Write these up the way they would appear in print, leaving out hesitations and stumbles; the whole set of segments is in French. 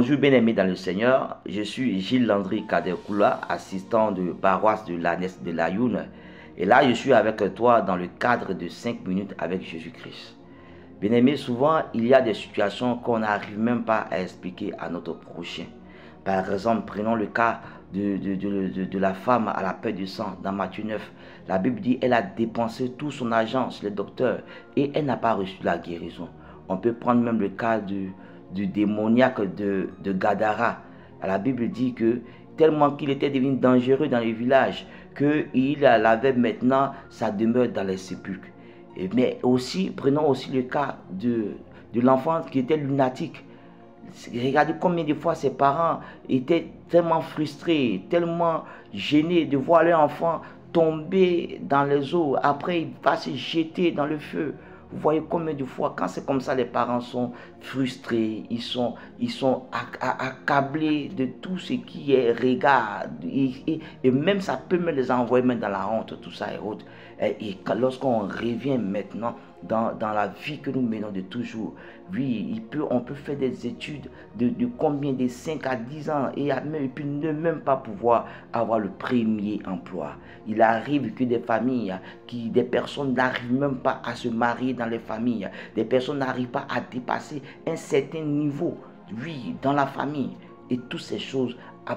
Bonjour bien-aimés dans le Seigneur, je suis Gilles Landry Kadekoula, assistant de paroisse de l'ANES de l'Ayoun. Et là, je suis avec toi dans le cadre de 5 minutes avec Jésus-Christ. Bien-aimés, souvent, il y a des situations qu'on n'arrive même pas à expliquer à notre prochain. Par exemple, prenons le cas de la femme à la perte du sang dans Matthieu 9. La Bible dit qu'elle a dépensé tout son argent chez les docteurs et elle n'a pas reçu la guérison. On peut prendre même le cas du démoniaque de Gadara. La Bible dit que tellement qu'il était devenu dangereux dans les villages, qu'il avait maintenant sa demeure dans les sépulcres. Mais aussi, prenons aussi le cas de l'enfant qui était lunatique. Regardez combien de fois ses parents étaient tellement frustrés, tellement gênés de voir leur enfant tomber dans les eaux. Après, il va se jeter dans le feu. Vous voyez combien de fois, quand c'est comme ça, les parents sont frustrés, ils sont accablés de tout ce qui est regard. Et même ça peut me les envoyer même dans la honte, tout ça et autres. Et lorsqu'on revient maintenant dans la vie que nous menons de toujours, oui, on peut faire des études de combien de 5 à 10 ans et puis ne même pas pouvoir avoir le premier emploi. Il arrive que des familles, des personnes n'arrivent même pas à se marier dans les familles. Des personnes n'arrivent pas à dépasser un certain niveau, oui, dans la famille. Et toutes ces choses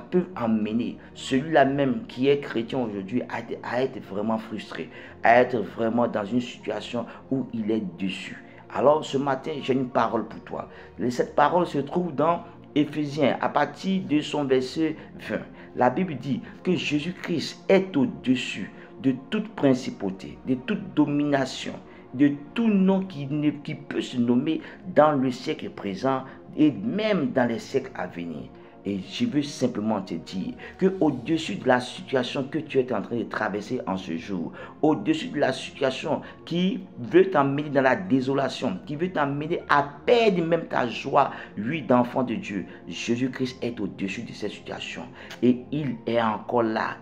peuvent emmener celui-là même qui est chrétien aujourd'hui à être vraiment frustré, à être vraiment dans une situation où il est déçu. Alors ce matin, j'ai une parole pour toi. Cette parole se trouve dans Éphésiens, à partir de son verset 20. La Bible dit que Jésus-Christ est au-dessus de toute principauté, de toute domination, de tout nom qui peut se nommer dans le siècle présent et même dans les siècles à venir. Et je veux simplement te dire que au-dessus de la situation que tu es en train de traverser en ce jour, au-dessus de la situation qui veut t'emmener dans la désolation, qui veut t'emmener à perdre même ta joie, oui, d'enfant de Dieu, Jésus-Christ est au-dessus de cette situation. Et il est encore là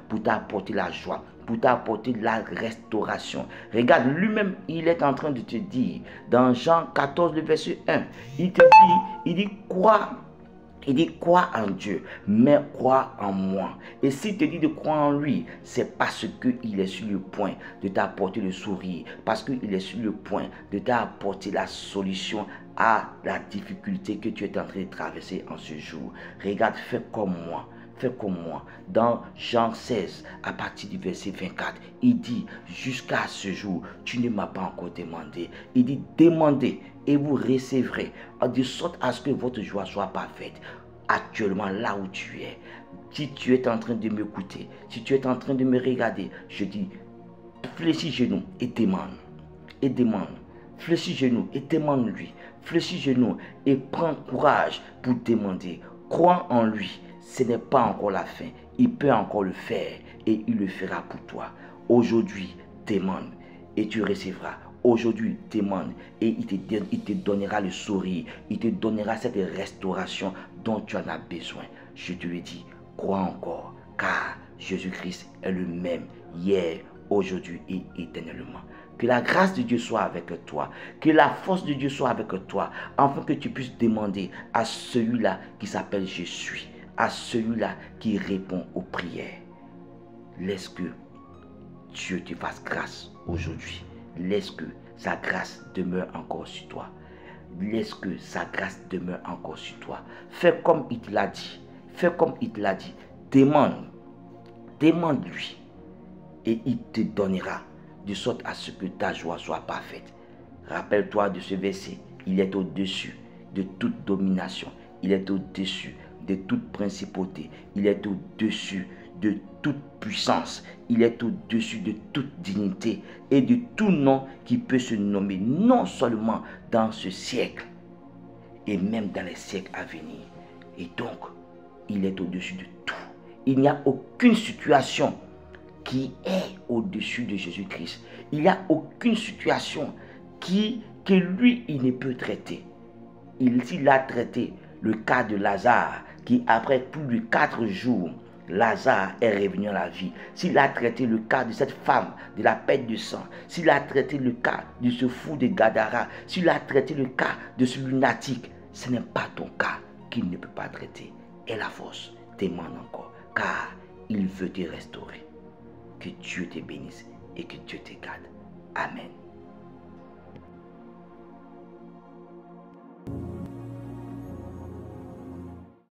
pour t'apporter la joie, pour t'apporter la restauration. Regarde, lui-même, il est en train de te dire, dans Jean 14, le verset 1, il dit, crois. Il dit, crois en Dieu, mais crois en moi. Et s'il te dit de croire en lui, c'est parce qu'il est sur le point de t'apporter le sourire, parce qu'il est sur le point de t'apporter la solution à la difficulté que tu es en train de traverser en ce jour. Regarde, fais comme moi. Fais comme moi. Dans Jean 16, à partir du verset 24, il dit, jusqu'à ce jour, tu ne m'as pas encore demandé. Il dit, demandez et vous recevrez, de sorte à ce que votre joie soit parfaite. Actuellement, là où tu es, si tu es en train de m'écouter, si tu es en train de me regarder, je dis, fléchis genoux et demande. Et demande. Fléchis genoux et demande-lui. Fléchis genoux et prends courage pour demander. Crois en lui. Ce n'est pas encore la fin. Il peut encore le faire et il le fera pour toi. Aujourd'hui, demande et tu recevras. Aujourd'hui, demande et il te donnera le sourire. Il te donnera cette restauration dont tu en as besoin. Je te le dis, crois encore, car Jésus-Christ est le même hier, aujourd'hui et éternellement. Que la grâce de Dieu soit avec toi, que la force de Dieu soit avec toi, afin que tu puisses demander à celui-là qui s'appelle Je suis, à celui-là qui répond aux prières. Laisse que Dieu te fasse grâce aujourd'hui. Laisse que sa grâce demeure encore sur toi. Laisse que sa grâce demeure encore sur toi. Fais comme il te l'a dit. Fais comme il te l'a dit. Demande. Demande-lui. Et il te donnera. De sorte à ce que ta joie soit parfaite. Rappelle-toi de ce verset. Il est au-dessus de toute domination. Il est au-dessus de toute principauté. Il est au-dessus de toute puissance. Il est au-dessus de toute dignité et de tout nom qui peut se nommer, non seulement dans ce siècle, et même dans les siècles à venir. Et donc, il est au-dessus de tout. Il n'y a aucune situation qui est au-dessus de Jésus-Christ. Il n'y a aucune situation que lui, il ne peut traiter. S'il a traité le cas de Lazare, qui après plus de 4 jours, Lazare est revenu à la vie. S'il a traité le cas de cette femme de la perte de sang, s'il a traité le cas de ce fou de Gadara, s'il a traité le cas de ce lunatique, ce n'est pas ton cas qu'il ne peut pas traiter. Et la force, demande encore, car il veut te restaurer. Que Dieu te bénisse et que Dieu te garde. Amen.